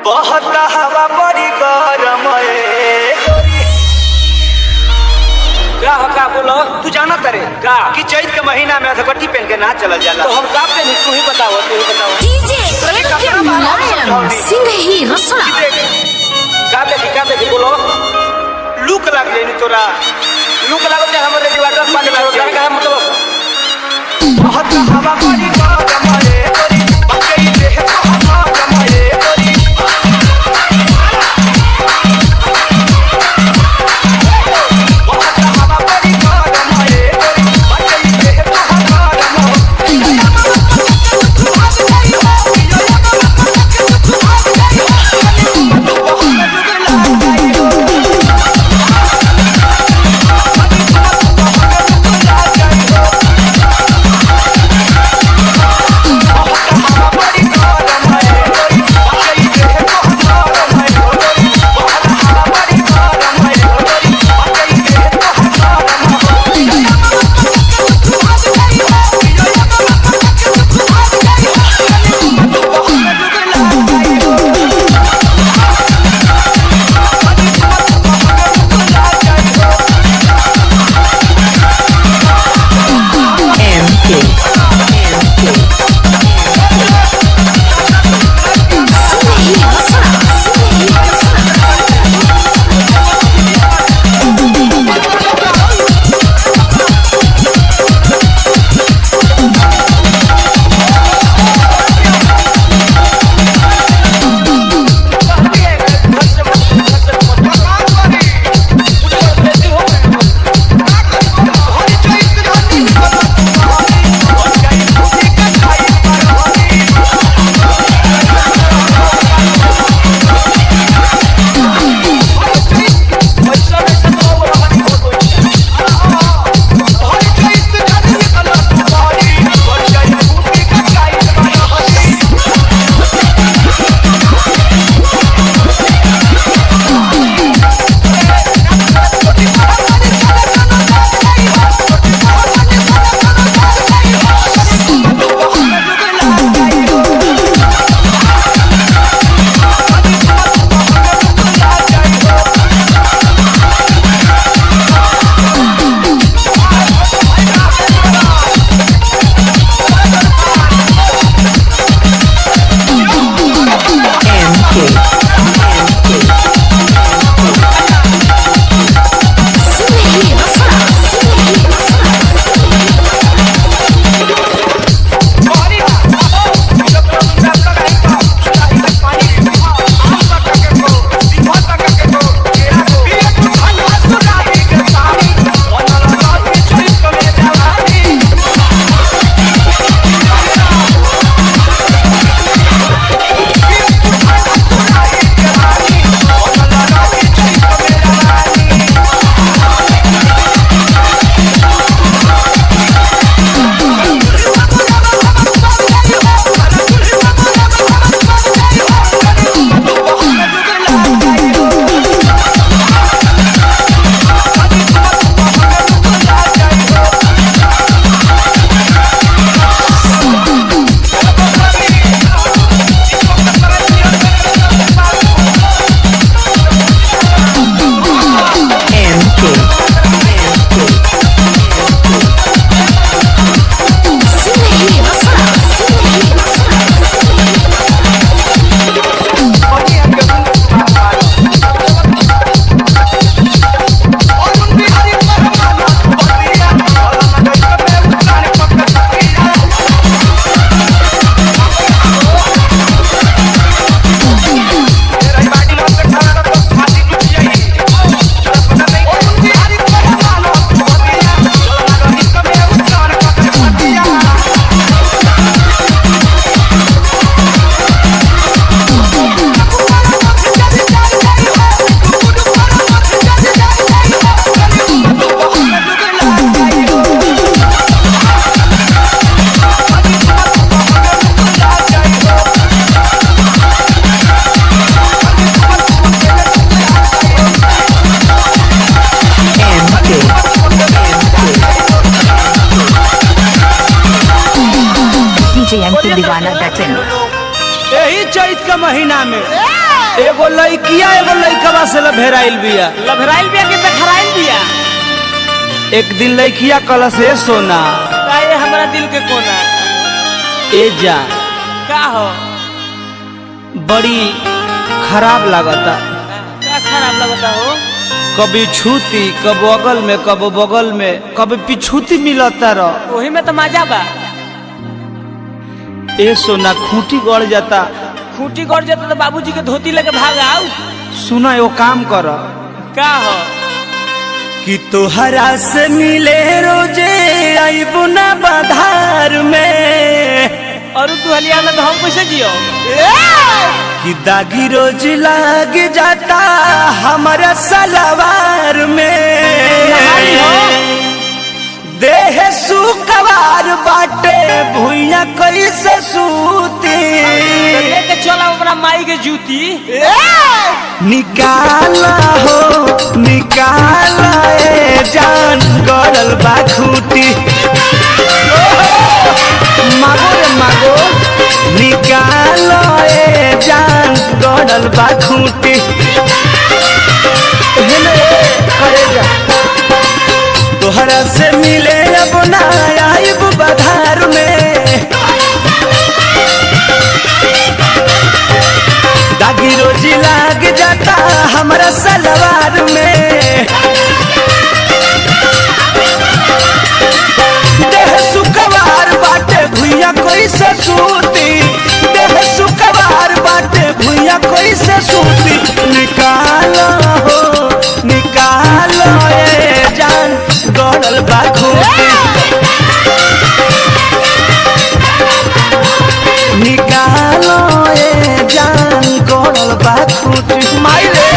बहुत हवा बड़ी गरम का बोलो तू जाना करे का कि चैत के महीना में अधगट्टी पहन के ना चल जाला तो हम का पहनी तू ही बताओ डीजे सिंह रसना का देखी बोलो लुक लग जाए तोरा लुक लग जाए हमरे डिवाइडर पानी में क्या का मतलब बहुत हवा बड़ी गरम है तोरी बकई देह बहुत गरम है तोरी दीवाना डटन यही चैत के महीना में एगो लड़किया एगो लड़कवा से लभेराइल बिया कि बखराइल बिया। एक दिन लड़किया कल से सोना काहे हमारा दिल के कोना ए जा का हो बड़ी खराब लागता। का खराब लगता हो? कभी छूती कब अगल में कब बगल में कभी पिछूती मिलता रह। वही में तो मजा बा। ए सोना खूंटी गड़ जाता। खूंटी गड़ जाता तो बाबूजी के धोती लेके भाग आओ। सुना वो काम कर का हो कि तोहरा से मिले रोजे आईबू ना बाधार में और तू हलिया में तो हम कैसे जियो? कि दागी रोज लाग जाता हमारा सलवार में देह सुकवार बाटे भुइया कैसे सूती लेके चला अपना माई के जूती। निकाला हो निकाला ए जान गड़ल बा खूटी मागो रे मागो निकालो ए जान गड़ल बा खूटी तोहरा से मिले अब ना आइब बाधार में दागी रोजी लाग जाता हमारा सलवार में देह सुकवार बाटे भुइया कोई से सूती देह सुकवार बाटे भुइया कोई से सूती निकालो हो निकालो ए जान गड़ल बा खूंटी निकालो ए जान गड़ल बा खूंटी माई रे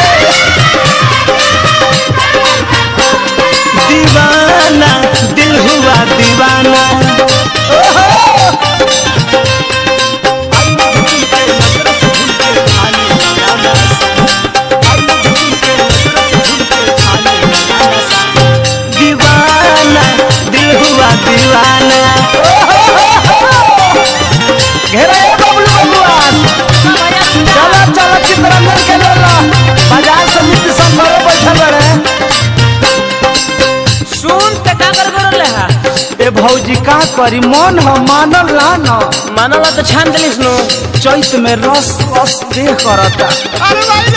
दीवाना दिल हुआ दीवाना दीवाना दिल हुआ दीवाना घेरा बबलू भगवान चलो चलो चित्रंजन के ले लो बाजार समिति सब घरे बैठल रहे। सुन त का कर ले हा ए भौजी का करी मन हो मानल ना न मानला तो छान देलिस नो। चैत में रस रस देह करता अरे भाई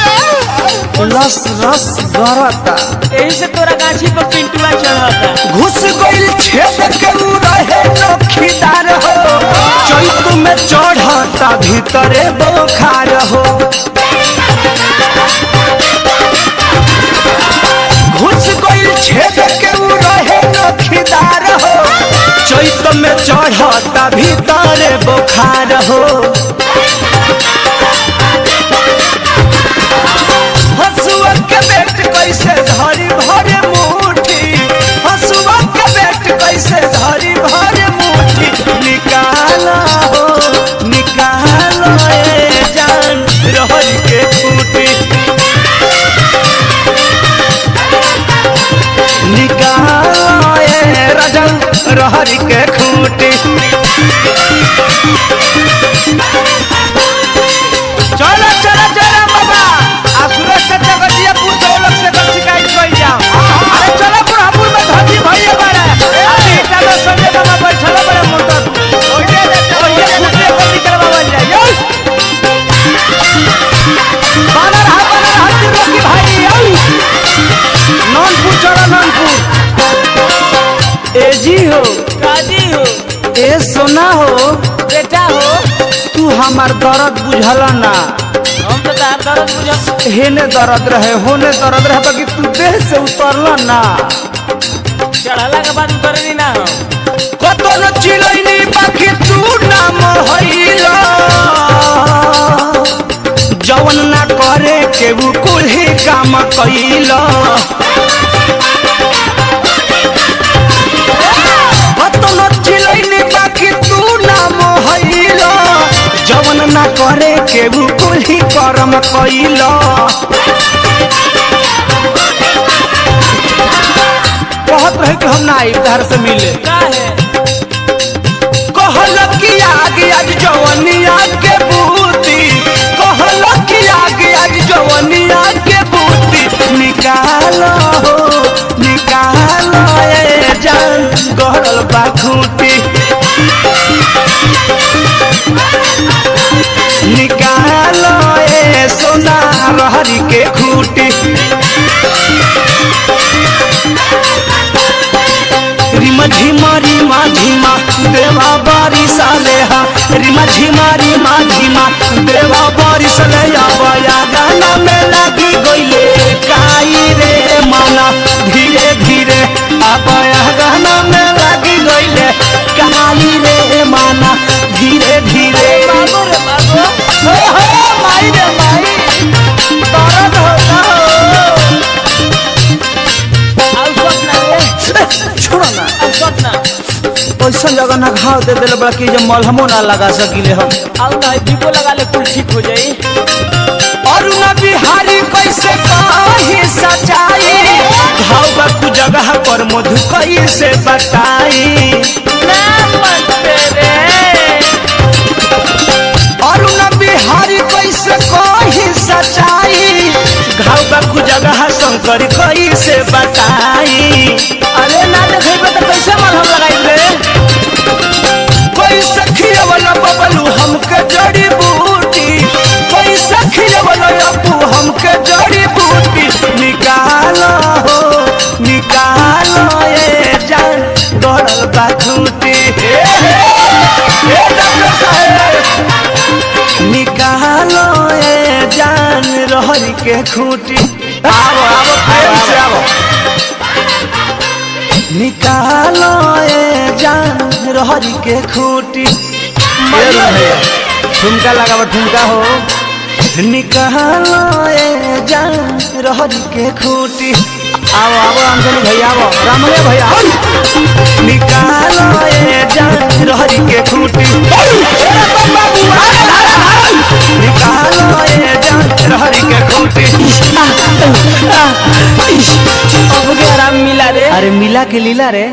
रस रस गरता यही से तोरा गाछी पर पिंटुआ चढ़ता। घुस गइल छेद के उ रहे नखीदार हो चैत में चढ़ता भीतरे बोखार हो घुस गइल छेद के उ रहे नखीदार हो चैत में चढ़ता भीतरे बोखार हो हसुआ के बेट कैसे धरी भरे मुट्ठी हसुआ के बेट कैसे धरी भरे मुट्ठी निकाला हो निकाला ए जान रहर के खूंटी निकाला ए रजन रहर के खूंटी चलो चलो चलो बाबा असुरज से जगतिया पूछ लोग से कल शिकायत कर जाओ। अरे चलो बुढ़ापुर में धजी भइए बारे अभी चलो संजय बाबा बैठल बड़े मोटर ओइए कुत्ते को निकलवावल जाए बानर हाथी रोकी भाई नॉनपुर चलो नॉनपुर ए जी हो काजी हो ए सोना हो बेटा हो तू हमार दर्द बुझला ना हम तो तार दर्द बुझ हेने दर्द रहे होने दर्द रहे बाकी तू देह से उतरला ना चढ़ला के बाद उतरनी ना हो कतो न चिलैनी बाकी तू ना मोहइला जवन ना करे के वो कुल्ही काम कइला कतो न चिलैनी बाकी तू ना मोहइला जवन ना करे के वो कुल्ही करम कइला बहुत रहे कि हम ना आई घर से मिले का है कहल कि आगे आज जवनिया के बूती कहल कि आगे आज निकालो ए सोना रहरी के खूटी रिमा झिमा देवा बारी साले हा रिमा झिमा देवा बारी साले या गाना में लगी गइले काई रे माना धीरे धीरे आया गाना में लगी गइले काई रे माना धीरे धीरे बाबू रे बाबू माई रे माई दर्द होता हो आउ सब ना रे छोड़ो ना आउ सब ना ऐसा जगह ना घाव दे दिल बड़ा कि जब मलहमो ना लगा सकिले हम आउ ना दीपो लगा ले कुल ठीक हो जाई और ना बिहारी कैसे कही सच्चाई घाव बा कु जगह पर मधु कैसे बताई ना मत रे और ना बिहारी कैसे कही सच्चाई घाव बा कु जगह शंकर कैसे बताई अरे ना देखेबे तो कैसे मलहम लगाई रे कोई सखिया वाला बबलू हमके जड़ी बूटी कोई सखिया वाला अबू हमके जड़ी बूटी निकालो ये जान गड़ल बा खूटी डॉक्टर साहब निकालो ये जान रहरी के खूटी आवो प्रेम से आवो निकालो ये जान रहरी के खूटी ठुमका लगा ठुमका हो निकालो ये जान रहरी के खूटी आओ अंजलि भैया आओ रामले भैया निकालो ये जान रहरी के खूटी निकालो ये जान रहरी के खूटी अब के आराम मिला रे अरे मिला के लीला रे।